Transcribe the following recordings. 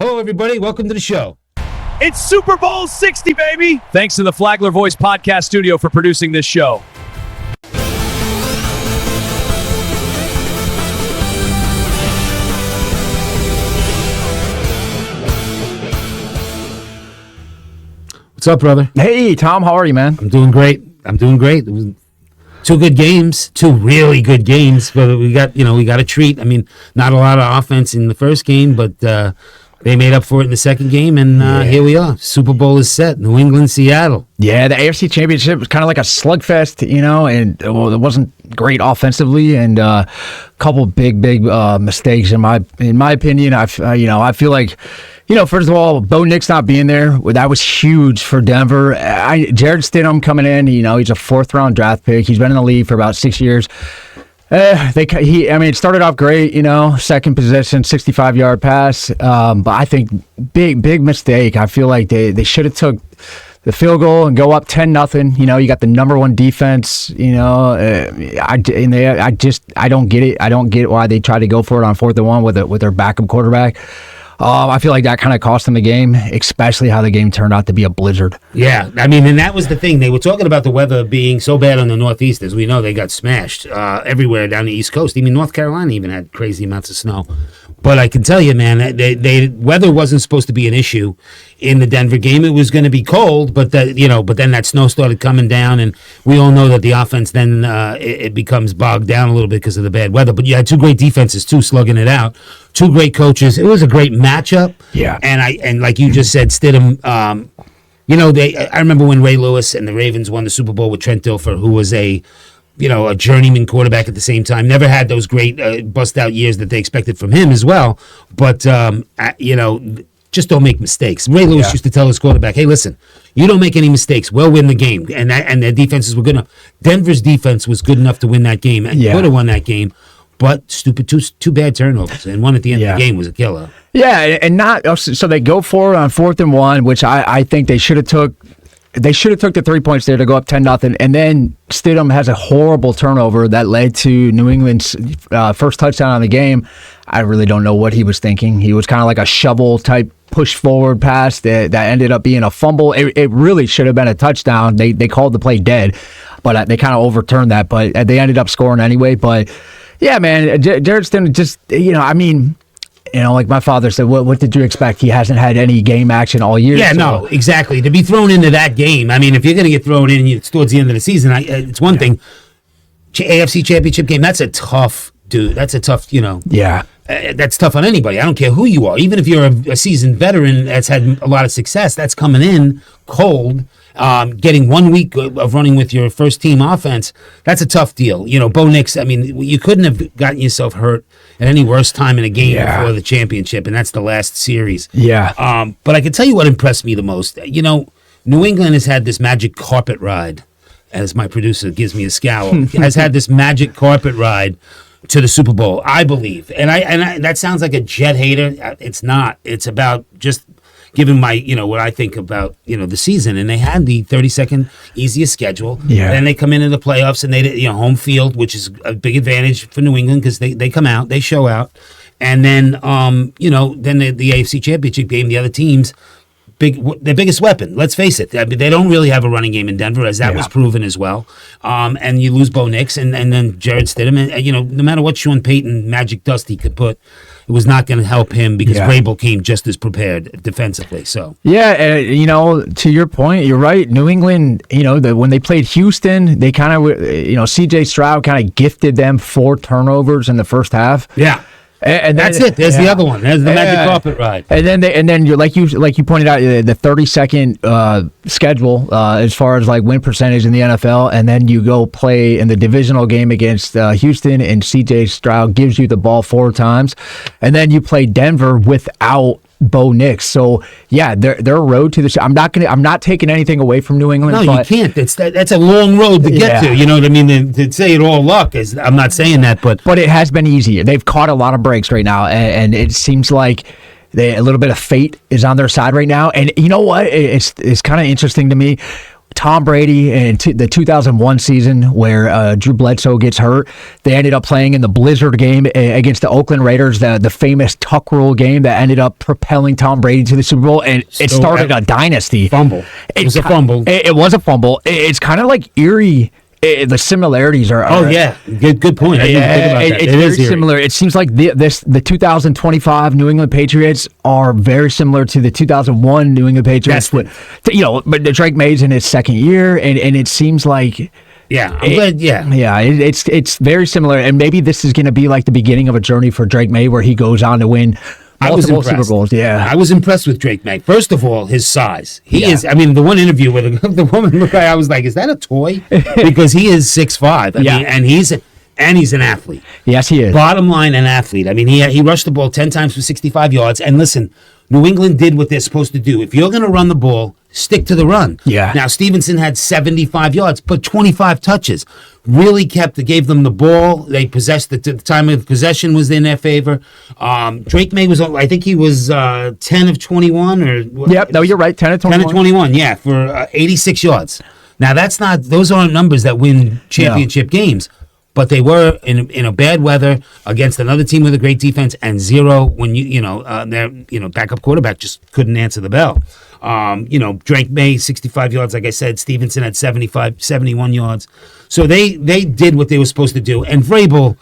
Hello, everybody. Welcome to the show. It's Super Bowl 60, baby! Thanks to the Flagler Voice Podcast Studio for producing this show. What's up, brother? Hey, Tom, how are you, man? I'm doing great. It was two good games, two really good games, but we got a treat. I mean, not a lot of offense in the first game, but they made up for it in the second game, and here we are. Super Bowl is set. New England, Seattle. Yeah, the AFC Championship was kind of like a slugfest, and it wasn't great offensively, and a couple big mistakes in my opinion. I feel like, first of all, Bo Nix not being there, that was huge for Denver. Jared Stidham coming in, he's a fourth-round draft pick. He's been in the league for about 6 years. It started off great, second possession, 65-yard pass. But I think big mistake. I feel like they should have took the field goal and go up 10-0. You got the number one defense. I don't get it. I don't get why they tried to go for it on 4th and 1 with their backup quarterback. I feel like that kind of cost them the game, especially how the game turned out to be a blizzard. Yeah, I mean, and that was the thing. They were talking about the weather being so bad on the Northeast. As we know, they got smashed everywhere down the East Coast. Even North Carolina even had crazy amounts of snow. But I can tell you, man, weather wasn't supposed to be an issue in the Denver game. It was going to be cold, but then that snow started coming down, and we all know that the offense then it becomes bogged down a little bit because of the bad weather. But you had two great defenses too, slugging it out. Two great coaches. It was a great matchup. Yeah. And like you just said, Stidham. I remember when Ray Lewis and the Ravens won the Super Bowl with Trent Dilfer, who was a journeyman quarterback at the same time. Never had those great bust-out years that they expected from him as well. But, just don't make mistakes. Ray Lewis used to tell his quarterback, hey, listen, you don't make any mistakes, we'll win the game. And their defenses were good enough. Denver's defense was good enough to win that game and could have won that game. But stupid, two bad turnovers, and one at the end of the game was a killer. Yeah, and so they go for it on 4th and 1, which I think they should have took. They should have took the 3 points there to go up 10-0, and then Stidham has a horrible turnover that led to New England's first touchdown on the game. I really don't know what he was thinking. He was kind of like a shovel type push forward pass that ended up being a fumble. It really should have been a touchdown. They called the play dead, but they kind of overturned that. But they ended up scoring anyway. But yeah, man, Jared Stidham just like my father said, what did you expect? He hasn't had any game action all year. Yeah, no, exactly. To be thrown into that game, I mean, if you're going to get thrown in towards the end of the season, it's one thing. AFC Championship game, that's a tough, dude. That's a tough, Yeah. That's tough on anybody. I don't care who you are. Even if you're a seasoned veteran that's had a lot of success, that's coming in cold. Getting 1 week of running with your first team offense, that's a tough deal. Bo Nix, I mean, you couldn't have gotten yourself hurt at any worse time in a game before the championship, and that's the last series. Yeah. But I can tell you what impressed me the most. New England has had this magic carpet ride, as my producer gives me a scowl, has had this magic carpet ride to the Super Bowl, I believe. And I that sounds like a Jet hater. It's not. It's about just giving my, what I think about, the season. And they had the 32nd easiest schedule. Yeah. Then they come into the playoffs and they, home field, which is a big advantage for New England because they come out, they show out. And then, then the AFC Championship game, the other teams, their biggest weapon, let's face it. I mean, they don't really have a running game in Denver, as that was proven as well. And you lose Bo Nix and then Jared Stidham. And, no matter what Sean Payton magic dust he could put, it was not going to help him because Vrabel came just as prepared defensively. So yeah, to your point, you're right. New England, when they played Houston, they kind of, C.J. Stroud kind of gifted them 4 turnovers in the first half. Yeah. And that's it. There's the other one. There's the magic carpet ride. And then you like you pointed out the 32nd schedule as far as like win percentage in the NFL, and then you go play in the divisional game against Houston, and C.J. Stroud gives you the ball 4 times, and then you play Denver without Bo Nix. So yeah, their road to the. I'm not taking anything away from New England. No, you can't. That's a long road to get to. You know what I mean? To say it all luck is. I'm not saying that, but it has been easier. They've caught a lot of breaks right now, and it seems like a little bit of fate is on their side right now. And you know what? It's kind of interesting to me. Tom Brady and the 2001 season where Drew Bledsoe gets hurt. They ended up playing in the Blizzard game against the Oakland Raiders, the famous tuck rule game that ended up propelling Tom Brady to the Super Bowl, and it started a dynasty. Fumble. It was a fumble. It was a fumble. It's kind of like eerie. The similarities are. Oh yeah, good point. I didn't think about that. It's very similar. It seems like the 2025 New England Patriots are very similar to the 2001 New England Patriots. But Drake May's in his second year, and it seems like. Yeah, I'm glad. Yeah, it's very similar, and maybe this is going to be like the beginning of a journey for Drake May, where he goes on to win. I was impressed. Super Bowls, yeah. I was impressed with Drake May. First of all, his size. He is. I mean, the one interview with the woman, I was like, "Is that a toy?" Because he is 6'5". I mean, and he's an athlete. Yes, he is. Bottom line, an athlete. I mean, he rushed the ball 10 times for 65 yards. And listen, New England did what they're supposed to do. If you're going to run the ball, stick to the run. Yeah. Now, Stevenson had 75 yards, but 25 touches. Really gave them the ball. They possessed the time of possession was in their favor. Drake May was, I think he was 10 of 21 or. Yep. No, you're right. 10 of 21. 10 of 21. Yeah, for 86 yards. Now those aren't numbers that win championship games. But they were in a bad weather against another team with a great defense, and zero when their backup quarterback just couldn't answer the bell. Drake May 65 yards, like I said. Stevenson had 71 yards. So they did what they were supposed to do. And Vrabel,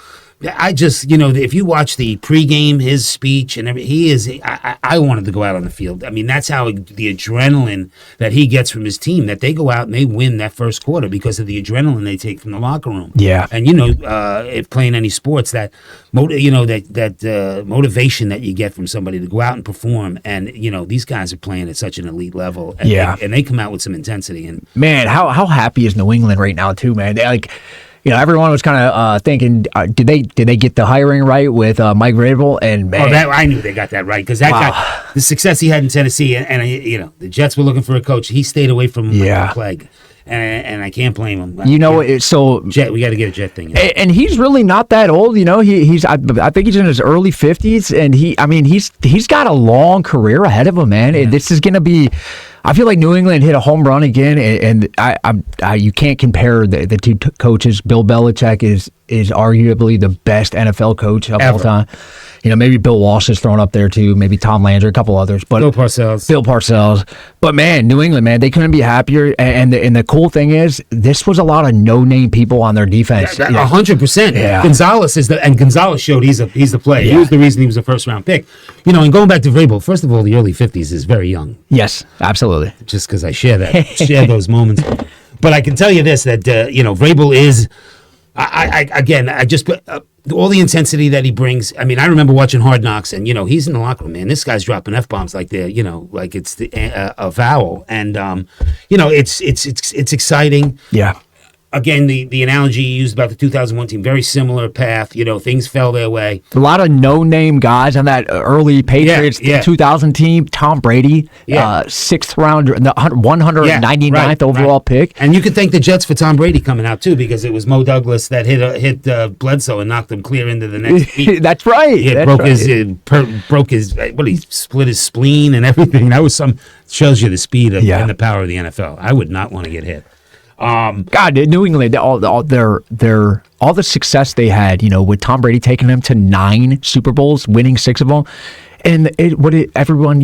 I just if you watch the pregame, his speech and everything, I wanted to go out on the field. I mean, that's how the adrenaline that he gets from his team, that they go out and they win that first quarter because of the adrenaline they take from the locker room. Yeah. And if playing any sports, that motivation that you get from somebody to go out and perform, and these guys are playing at such an elite level. And and they come out with some intensity. And man, how happy is New England right now too, man? Everyone was kind of thinking, did they get the hiring right with Mike Vrabel? And man, I knew they got that right because that guy, the success he had in Tennessee, and the Jets were looking for a coach. He stayed away from the plague, and I can't blame him. So Jet, we got to get a Jet thing. And he's really not that old. I think he's in his early 50s, and he's got a long career ahead of him, man. Yeah. This is going to be. I feel like New England hit a home run again, and you can't compare the two coaches. Bill Belichick is arguably the best NFL coach of all time. Maybe Bill Walsh is thrown up there too. Maybe Tom Landry, a couple others. But Bill Parcells. But man, New England, man, they couldn't be happier. And the cool thing is, this was a lot of no-name people on their defense. 100%. Yeah. Gonzalez showed he's the player. Yeah. He was the reason he was a first-round pick. And going back to Vrabel, first of all, the early 50s is very young. Yes, absolutely. Just because I share those moments. But I can tell you this, that Vrabel is. I just all the intensity that he brings. I mean, I remember watching Hard Knocks, and he's in the locker room, man. This guy's dropping F-bombs like they're like it's a vowel, and it's exciting. Yeah. Again, the analogy you used about the 2001 team, very similar path. Things fell their way. A lot of no-name guys on that early Patriots 2000 team. Tom Brady, 6th round, 199th overall pick. And you could thank the Jets for Tom Brady coming out, too, because it was Mo Douglas that hit Bledsoe and knocked him clear into the next beat. That's right. He split his spleen and everything. That was shows you the speed and the power of the NFL. I would not want to get hit. God, New England, all the success they had, with Tom Brady taking them to 9 Super Bowls, winning 6 of them, and everyone,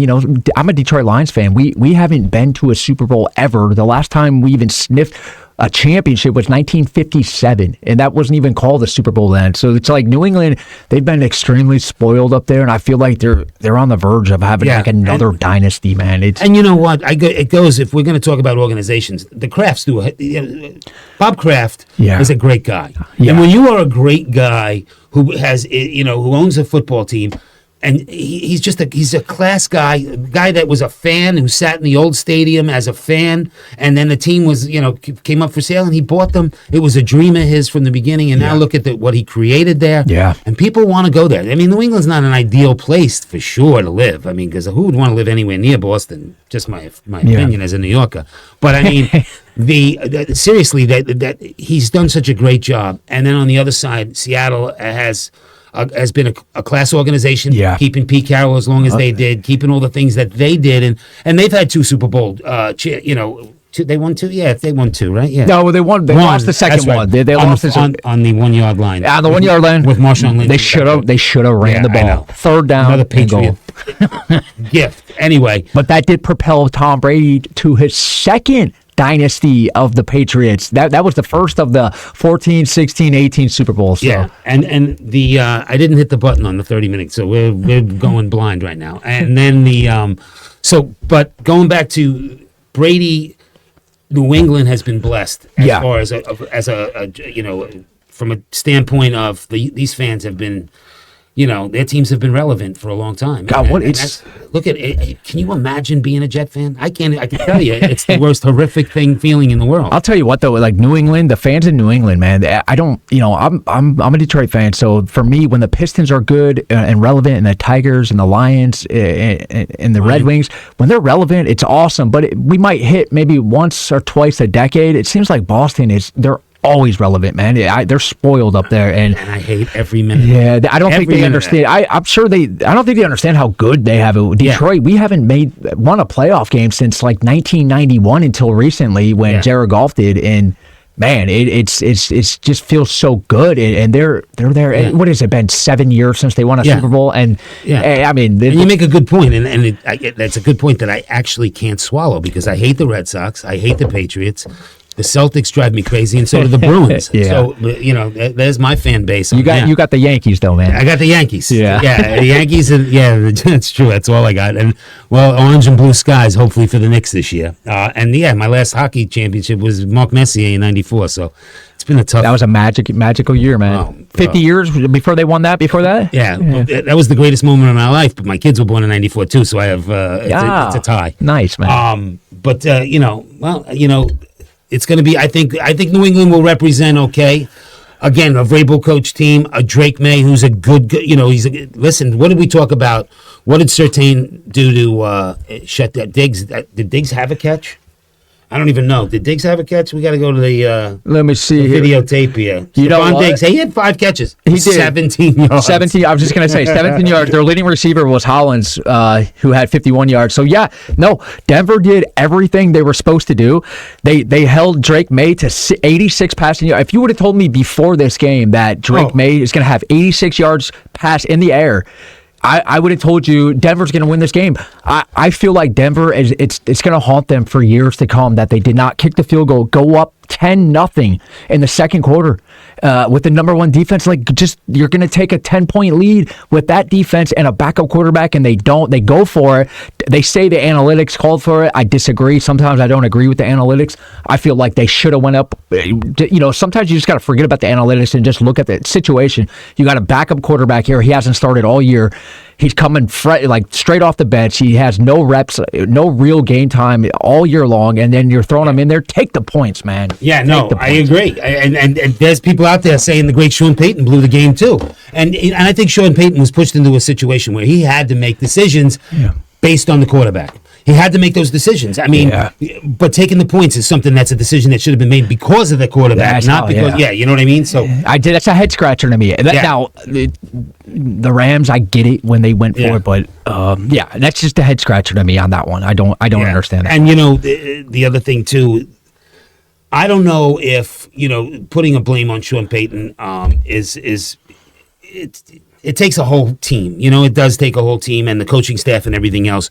I'm a Detroit Lions fan. We haven't been to a Super Bowl ever. The last time we even sniffed a championship was 1957, and that wasn't even called the Super Bowl then. So it's like New England, they've been extremely spoiled up there, and I feel like they're on the verge of having another dynasty, man. And you know what? It goes, if we're going to talk about organizations, the Krafts do. Bob Kraft is a great guy, and when you are a great guy who has who owns a football team. And he's a class guy, a guy that was a fan who sat in the old stadium as a fan, and then the team was, came up for sale, and he bought them. It was a dream of his from the beginning, and now look at what he created there. Yeah. And people want to go there. I mean, New England's not an ideal place for sure to live. I mean, because who would want to live anywhere near Boston? Just my opinion as a New Yorker. But I mean, seriously, that he's done such a great job. And then on the other side, Seattle has been a class organization, keeping Pete Carroll as long as they did, keeping all the things that they did, and they've had 2 Super Bowl, They won 2. Yeah, they won 2, right? Yeah. No, they won. They lost the second one. They lost on the 1 yard line. On the 1 yard line with Marshawn Lynch. They should have ran the ball. Third down. Another Patriot gift. Anyway, but that did propel Tom Brady to his second dynasty of the Patriots. That was the first of the 14, 16, 18 Super Bowls. So. Yeah, and the I didn't hit the button on the 30 minutes, so we're going blind right now. And then but going back to Brady, New England has been blessed as far as from a standpoint of these fans have been. Their teams have been relevant for a long time. God, look at it. Can you imagine being a Jet fan? I can tell you, it's the worst horrific feeling in the world. I'll tell you what though, like New England, the fans in New England, man, I don't, I'm a Detroit fan. So for me, when the Pistons are good and relevant, and the Tigers and the Lions and the Red Wings, when they're relevant, it's awesome. But we might hit maybe once or twice a decade. It seems like Boston they're always relevant, man. They're spoiled up there, and I hate every minute. Yeah, I don't think they understand. I'm sure I don't think they understand how good they have it. Detroit, we haven't won a playoff game since like 1991 until recently when Jared Goff did, and man, it's just feels so good, and they're there. Yeah. What has it been? 7 years since they won a Super Bowl, and I mean, and you make a good point, and that's a good point that I actually can't swallow because I hate the Red Sox, I hate the Patriots. The Celtics drive me crazy, and so do the Bruins. So there's my fan base. You got the Yankees though, man. I got the Yankees. The Yankees. That's true. That's all I got. And orange and blue skies, hopefully for the Knicks this year. My last hockey championship was Mark Messier in '94. So it's been a tough. That was a magical year, man. 50 years before they won that. Before that, that was the greatest moment of my life. But my kids were born in '94 too, so I have it's a tie. Nice, man. It's going to be. I think New England will represent okay. Again, a Vrabel coach team, a Drake May who's a good. Listen. What did we talk about? What did Surtain do to shut that Diggs? Did Diggs have a catch? I don't even know. Did Diggs have a catch? We got to go to the let me see the videotape here. Stephon Diggs. He had 5 catches. He did 17 yards. 17. I was just gonna say 17 yards. Their leading receiver was Hollins, who had 51 yards. So Denver did everything they were supposed to do. They held Drake May to 86 passing yards. If you would have told me before this game that Drake May is gonna have 86 yards pass in the air, I would have told you Denver's going to win this game. I feel like Denver it's going to haunt them for years to come that they did not kick the field goal, go up 10-0 in the second quarter with the number one defense. You're going to take a 10-point lead with that defense and a backup quarterback, and they don't. They go for it. They say the analytics called for it. I disagree. Sometimes I don't agree with the analytics. I feel like they should have went up. Sometimes you just got to forget about the analytics and just look at the situation. You got a backup quarterback here. He hasn't started all year. He's coming straight off the bench. He has no reps, no real game time all year long, and then you're throwing him in there. Take the points, man. Yeah, no, I agree. And there's people out there saying the great Sean Payton blew the game too. And I think Sean Payton was pushed into a situation where he had to make decisions based on the quarterback. He had to make those decisions. I mean, but taking the points is something that's a decision that should have been made because of the quarterback, not because. Yeah, you know what I mean. So that's a head scratcher to me. Now, the Rams, I get it when they went for it, but that's just a head scratcher to me on that one. I don't understand that. And the other thing too, I don't know if putting a blame on Sean Payton it takes a whole team. It does take a whole team and the coaching staff and everything else.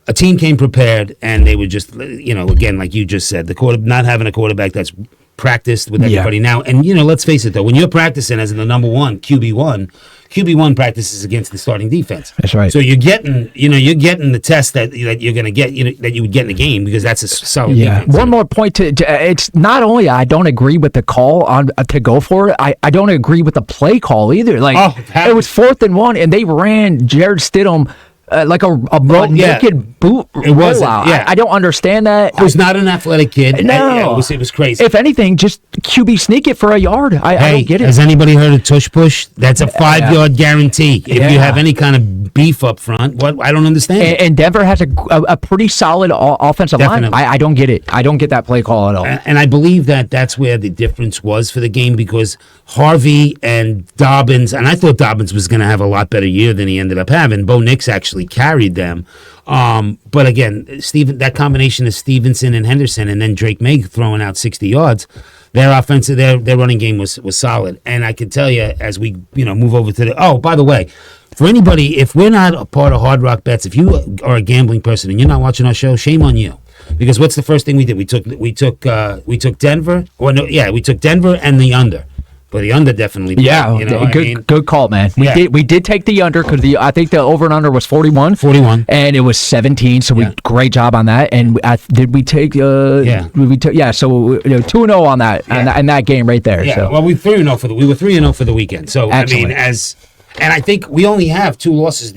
A team came prepared, and they were just, again, like you just said, not having a quarterback that's practiced with everybody now. And, let's face it, though, when you're practicing as the number one, QB1 practices against the starting defense. That's right. So you're getting the test that you're going to get, that you would get in the game because that's a solid defense. One more point it's not only I don't agree with the call on to go for it, I don't agree with the play call either. It was 4th and 1, and they ran Jared Stidham like a naked boot. It was. I don't understand that. He was not an athletic kid. No, it was crazy. If anything, just QB sneak it for a yard. I don't get it. Has anybody heard of tush push? That's a 5-yard guarantee. If you have any kind of beef up front, what I don't understand. And Denver has a pretty solid offensive line. I don't get it. I don't get that play call at all. And I believe that's where the difference was for the game because Harvey and Dobbins, and I thought Dobbins was going to have a lot better year than he ended up having. Bo Nix actually actually carried them. But again, that combination of Stevenson and Henderson, and then Drake May throwing out 60 yards, their running game was solid. And I can tell you, as we move over to by the way, for anybody, if we're not a part of Hard Rock Bets, if you are a gambling person and you're not watching our show, shame on you. Because what's the first thing we did? We took Denver. We took Denver and the under. But the under definitely. Yeah, good call, man. We did take the under because I think the over and under was 41. 41, and it was 17. So great job on that. And did we take? So 2-0 on that and that game right there. Yeah. So. Well, we were 3-0 for the weekend. So excellent. And I think we only have 2 losses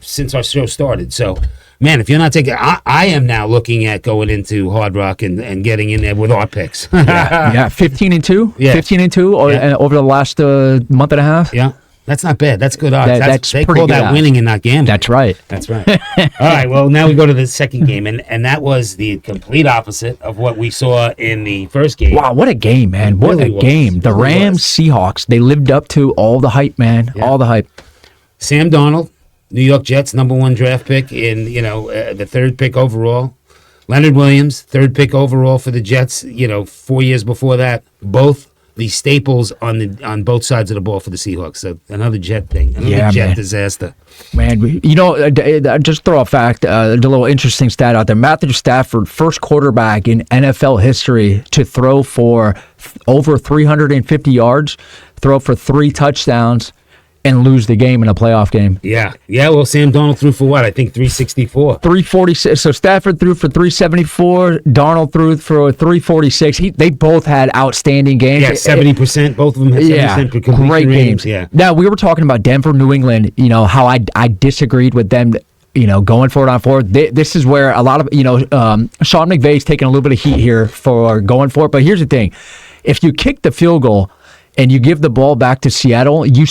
since our show started. So. Man, if you're not taking, I am now looking at going into Hard Rock and getting in there with our picks. 15-2. Yeah. 15-2 over the last month and a half. Yeah, that's not bad. That's good odds. They call that odds. Winning and not gambling. That's right. All right. Well, now we go to the second game, and that was the complete opposite of what we saw in the first game. Wow, what a game, man! What a game! The Rams Seahawks. They lived up to all the hype, man. Yeah. All the hype. Sam Darnold, New York Jets, #1 draft pick in, the 3rd pick overall. Leonard Williams, 3rd pick overall for the Jets, 4 years before that. Both the staples on both sides of the ball for the Seahawks. So another Jet thing, Jet disaster. Man, just throw a fact, a little interesting stat out there. Matthew Stafford, first quarterback in NFL history to throw for over 350 yards, throw for 3 touchdowns, and lose the game in a playoff game. Yeah. Well, Sam Darnold threw for what? I think 364. 346. So Stafford threw for 374. Darnold threw for 346. They both had outstanding games. Yeah, 70%. Both of them had 70% for completion great ratings. games. Yeah. Now, we were talking about Denver, New England, how I disagreed with them, going for it on 4. This is where a lot of, Sean McVay's taking a little bit of heat here for going for it. But here's the thing. If you kick the field goal, and you give the ball back to Seattle, you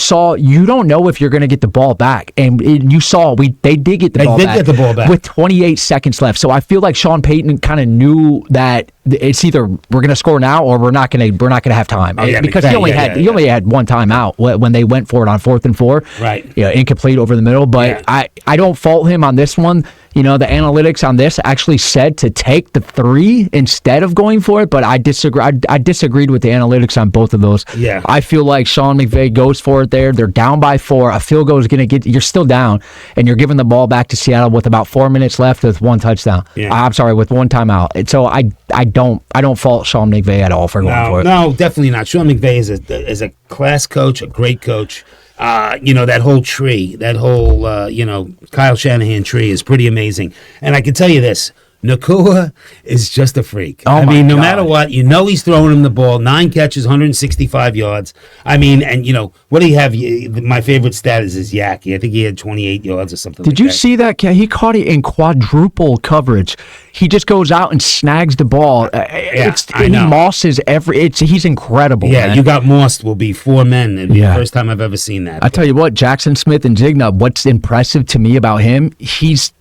don't know if you're going to get the ball back. And you saw they did get the ball back. They did get the ball back with 28 seconds left. So I feel like Sean Payton kind of knew that it's either we're going to score now or we're not going to have time. Because he only had one timeout when they went for it on 4th and 4. Right. Incomplete over the middle. But I don't fault him on this one. The analytics on this actually said to take the 3 instead of going for it, but I disagree. I disagreed with the analytics on both of those. Yeah. I feel like Sean McVay goes for it there. They're down by 4. A field goal is going to get. You're still down, and you're giving the ball back to Seattle with about 4 minutes left with 1 touchdown. Yeah. I'm sorry, with 1 timeout. And so I don't fault Sean McVay at all for going for it. No, definitely not. Sean McVay is a class coach, a great coach. That whole tree, Kyle Shanahan tree is pretty amazing. And I can tell you this, Nakua is just a freak. No matter what, he's throwing him the ball. 9 catches, 165 yards. What do you have? My favorite stat is his yak. I think he had 28 yards or something. Did you see that? He caught it in quadruple coverage. He just goes out and snags the ball. He mosses he's incredible. Yeah, man. You got mossed will be 4 men. It'll be the first time I've ever seen that. I tell you what, Jackson Smith and Zigna, what's impressive to me about him, his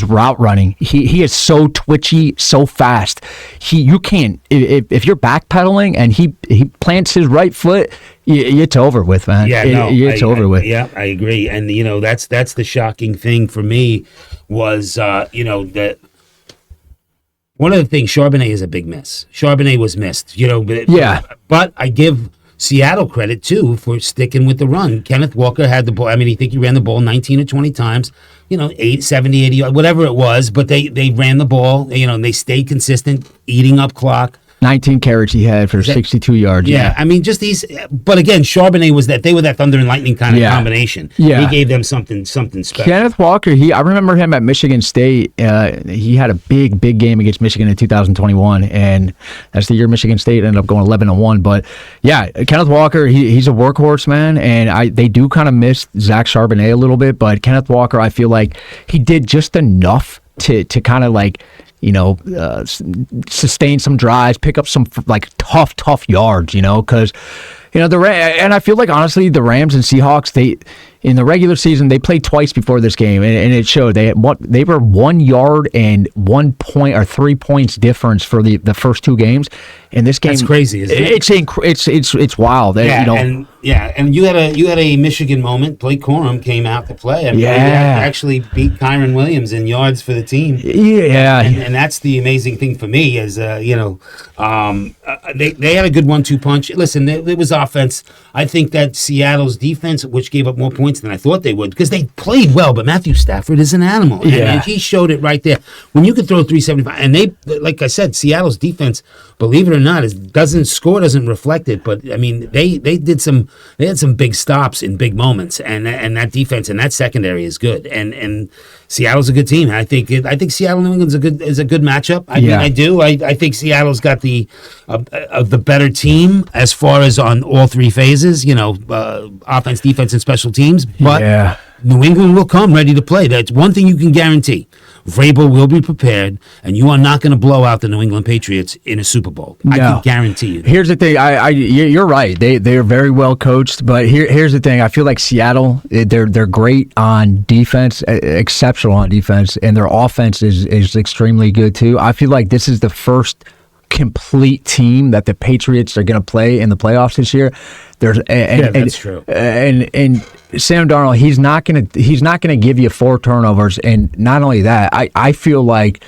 route running. He is so twitchy, so fast. You can't if you're backpedaling and he plants his right foot, it's over with, man. Yeah, it's over with. Yeah, I agree. And that's the shocking thing for me was that one of the things, Charbonnet is a big miss. Charbonnet was missed. But I give Seattle credit too for sticking with the run. Kenneth Walker had the ball. I think he ran the ball 19 or 20 times. 70, 80, whatever it was, but they ran the ball, and they stayed consistent, eating up clock. 19 carries he had for 62 yards. Yeah, just these. But again, Charbonnet was they were that thunder and lightning kind of combination. Yeah, he gave them something special. Kenneth Walker, I remember him at Michigan State. He had a big game against Michigan in 2021, and that's the year Michigan State ended up going 11-1. But yeah, Kenneth Walker, he's a workhorse, man, and they do kind of miss Zach Charbonnet a little bit, but Kenneth Walker, I feel like he did just enough to kind of sustain some drives, pick up some tough yards, because You know, and I feel like, honestly, the Rams and Seahawks, in the regular season, they played twice before this game, and it showed. They were 1 yard and 1 point or 3 points difference for the first two games. In this game, that's crazy, isn't it? It's wild. And you had a Michigan moment. Blake Corum came out to play. He actually beat Kyron Williams in yards for the team. Yeah, and that's the amazing thing for me is they had a good 1-2 punch. Listen, it was offense. I think that Seattle's defense, which gave up more points than I thought they would, because they played well, but Matthew Stafford is an animal, and he showed it right there. When you could throw 375, and they, like I said, Seattle's defense, believe it or not, doesn't reflect it, but I mean they had some big stops in big moments, and that defense and that secondary is good, and Seattle's a good team. I think Seattle New England's a good matchup. I do. I think Seattle's got the better team as far as on all three phases. Offense, defense, and special teams. But New England will come ready to play. That's one thing you can guarantee. Vrabel will be prepared, and you are not going to blow out the New England Patriots in a Super Bowl. No. I can guarantee you that. Here's the thing. You're right. They're very well coached, but here's the thing. I feel like Seattle, they're great on defense, exceptional on defense, and their offense is extremely good too. I feel like this is the first complete team that the Patriots are going to play in the playoffs this year. That's true. And Sam Darnold, he's not going to give you 4 turnovers. And not only that, I feel like,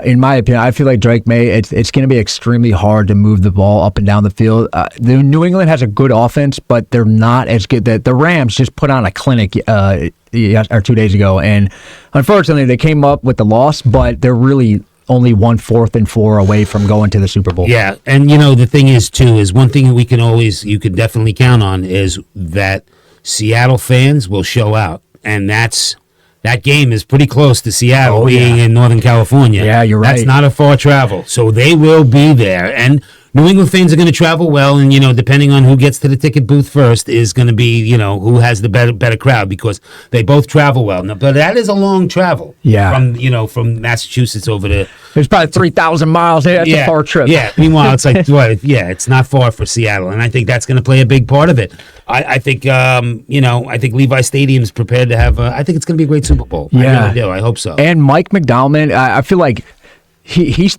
in my opinion, I feel like Drake May, it's going to be extremely hard to move the ball up and down the field. The New England has a good offense, but they're not as good. The Rams just put on a clinic 2 days ago, and unfortunately, they came up with the loss, but they're really only 1 4th and 4 away from going to the Super Bowl. Yeah, and the thing is too is one thing you can definitely count on is that Seattle fans will show out, and that game is pretty close to Seattle being in Northern California. Yeah, you're right. That's not a far travel, so they will be there, and New England fans are going to travel well, and depending on who gets to the ticket booth first is going to be who has the better crowd, because they both travel well. Now, but that is a long travel. Yeah. From Massachusetts over to. It's probably 3,000 miles. That's a far trip. Yeah. Meanwhile, it's like it's not far for Seattle, and I think that's going to play a big part of it. I think Levi Stadium's prepared to have. I think it's going to be a great Super Bowl. Yeah. I really do. I hope so. And Mike McDowell, I feel like he's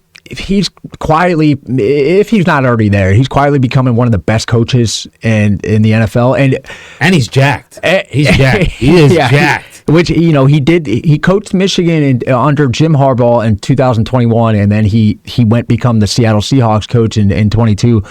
quietly, if he's not already there, he's quietly becoming one of the best coaches in the NFL, and he's jacked. He's jacked. He is jacked. Which he coached Michigan under Jim Harbaugh in 2021, and then he went become the Seattle Seahawks coach in 22.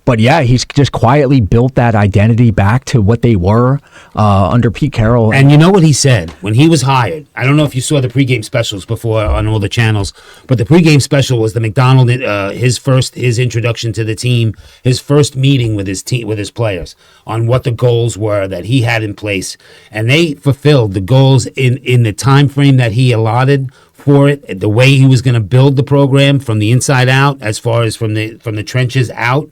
But yeah, he's just quietly built that identity back to what they were under Pete Carroll. And you know what he said when he was hired? I don't know if you saw the pregame specials before on all the channels, but the pregame special was the McDonald, his introduction to the team, his first meeting with his team, with his players, on what the goals were that he had in place, and they fulfilled the goals in the time frame that he allotted for it, the way he was going to build the program from the inside out, as far as from the trenches out.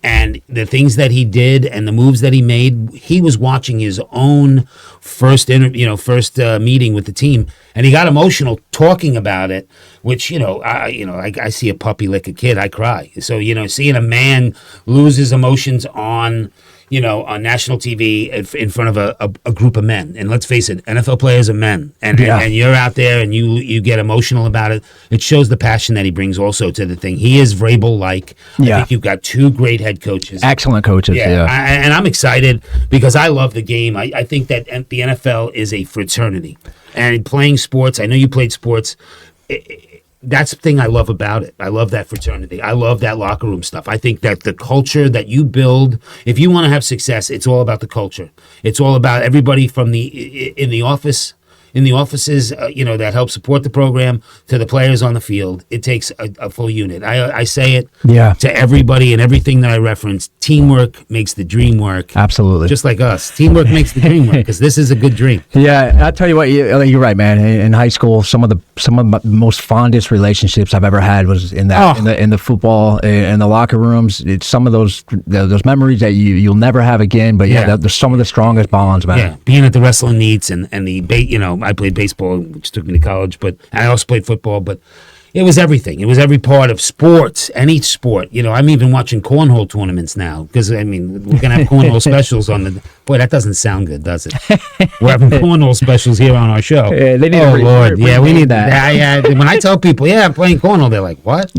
And the things that he did and the moves that he made, he was watching his own first meeting with the team, and he got emotional talking about it. Which I see a puppy lick a kid, I cry. So seeing a man lose his emotions on national TV in front of a group of men. And let's face it, NFL players are men. And you're out there and you get emotional about it. It shows the passion that he brings also to the thing. He is Vrabel-like. I think you've got 2 great head coaches. Excellent coaches, and I'm excited because I love the game. I think that the NFL is a fraternity. And playing sports, I know you played sports, that's the thing I love about it. I love that fraternity. I love that locker room stuff. I think that the culture that you build, if you want to have success, it's all about the culture. It's all about everybody from in the offices, that help support the program, to the players on the field. It takes a full unit. I say it to everybody and everything that I reference. Teamwork makes the dream work. Absolutely. Just like us. Teamwork makes the dream work, because this is a good dream. Yeah, I'll tell you what, you're right, man. In high school, some of my most fondest relationships I've ever had was in the football, in the locker rooms. It's some of those memories that you'll never have again. But they're some of the strongest bonds, man. Yeah, being at the wrestling meets and the I played baseball, which took me to college, but I also played football. But It was everything. It was every part of sports, any sport. You know, I'm even watching cornhole tournaments now because, I mean, we're going to have cornhole specials on the... Boy, that doesn't sound good, does it? We're having cornhole specials here on our show. Yeah, they need Lord. Yeah, we need that. Yeah, when I tell people, yeah, I'm playing cornhole, they're like, what?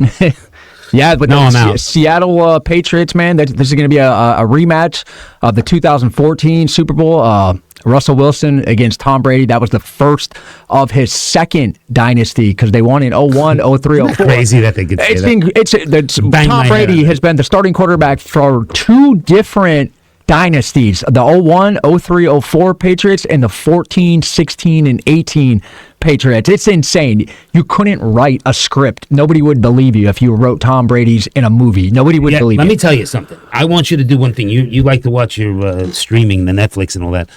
Yeah, but No, I'm out. Seattle Patriots, man, this is going to be a rematch of the 2014 Super Bowl. Russell Wilson against Tom Brady. That was the first of his second dynasty because they won in 01, 03, 04. Crazy that they could say that. Tom Brady has been the starting quarterback for two different dynasties, the 01, 03, 04 Patriots and the 14, 16, and 18 Patriots. It's insane. You couldn't write a script. Nobody would believe you if you wrote Tom Brady's in a movie. Nobody would believe you. Let me tell you something. I want you to do one thing. You like to watch your streaming, the Netflix and all that,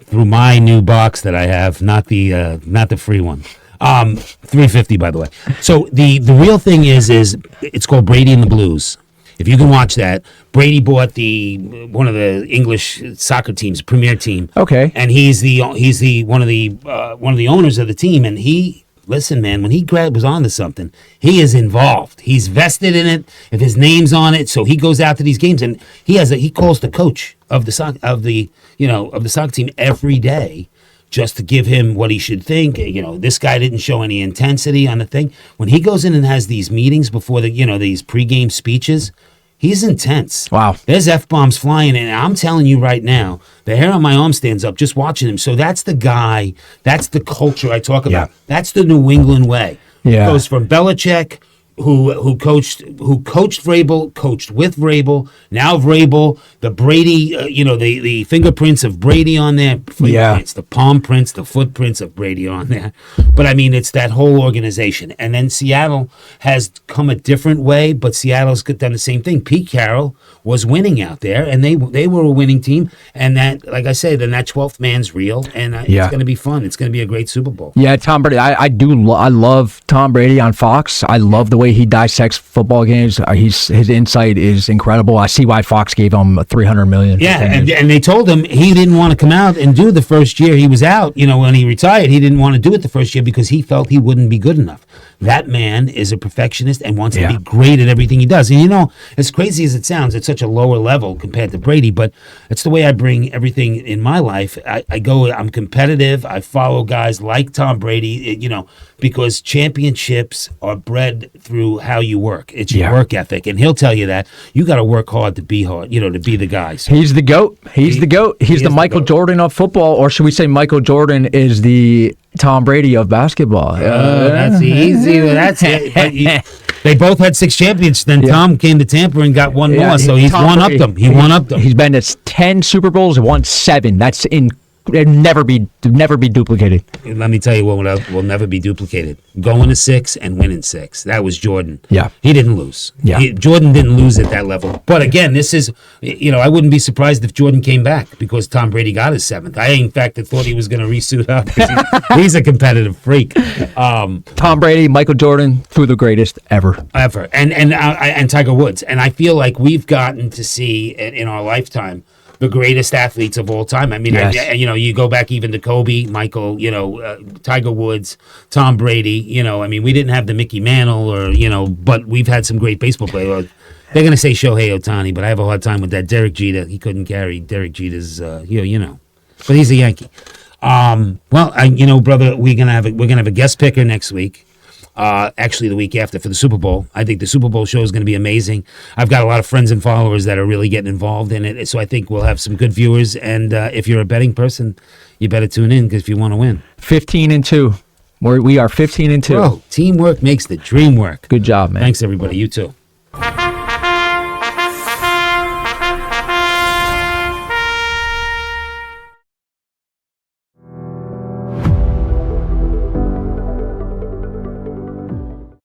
through my new box that I have, not the free one. $350, by the way. So the real thing is it's called Brady and the Blues. If you can watch that, Brady bought one of the English soccer teams, premier team. Okay. And he's one of the owners of the team. And listen, man, when he was onto something, he is involved. He's vested in it. If his name's on it, so he goes out to these games and he calls the coach of the soccer team every day, just to give him what he should think. You know, this guy didn't show any intensity on the thing. When he goes in and has these meetings before these pregame speeches, he's intense. Wow. There's F-bombs flying, and I'm telling you right now, the hair on my arm stands up just watching him. So that's the guy, that's the culture I talk about. Yeah. That's the New England way. Yeah. It goes from Belichick, who coached Vrabel, coached with Vrabel. Now Vrabel, the Brady, the fingerprints of Brady on there. It's the palm prints, the footprints of Brady on there. But I mean, it's that whole organization. And then Seattle has come a different way, but Seattle's done the same thing. Pete Carroll was winning out there, and they were a winning team. And that, like I said, then that 12th man's real, and it's going to be fun. It's going to be a great Super Bowl. Yeah, Tom Brady. I love Tom Brady on Fox. I love the way he dissects football games. His insight is incredible. I see why Fox gave him $300 million. Yeah, and they told him he didn't want to come out and do the first year he was out. You know, when he retired, he didn't want to do it the first year because he felt he wouldn't be good enough. That man is a perfectionist and wants to be great at everything he does. And you know, as crazy as it sounds, it's such a lower level compared to Brady, but it's the way I bring everything in my life. I'm competitive. I follow guys like Tom Brady, because championships are bred through how you work. It's your work ethic. And he'll tell you that. You got to work hard to be the guys. He's the GOAT. He's the GOAT. He's the Michael Jordan of football, or should we say Michael Jordan is the Tom Brady of basketball? That's easy. That's it. They both had 6 champions. Then Tom came to Tampa and got one more, so he's one-upped them. He one-upped them. He's been to 10 Super Bowls and won 7. That's never be duplicated. Let me tell you what will never be duplicated. Going to 6 and winning 6. That was Jordan. Yeah. He didn't lose. Yeah. Jordan didn't lose at that level. But again, this is, I wouldn't be surprised if Jordan came back because Tom Brady got his 7th. I, in fact, thought he was going to re-suit up. He's a competitive freak. Tom Brady, Michael Jordan, 2 of the greatest ever. And Tiger Woods. And I feel like we've gotten to see in our lifetime the greatest athletes of all time. I mean, you go back even to Kobe, Michael, Tiger Woods, Tom Brady. We didn't have the Mickey Mantle but we've had some great baseball players. They're going to say Shohei Ohtani, but I have a hard time with that. Derek Jeter, he couldn't carry Derek Jeter's, but he's a Yankee. Brother, we're gonna have a guest picker next week. Actually, the week after for the Super Bowl. I think the Super Bowl show is going to be amazing. I've got a lot of friends and followers that are really getting involved in it, so I think we'll have some good viewers. And if you're a betting person, you better tune in because if you want to win. 15-2. We are 15-2. Bro, teamwork makes the dream work. Good job, man. Thanks, everybody. You too.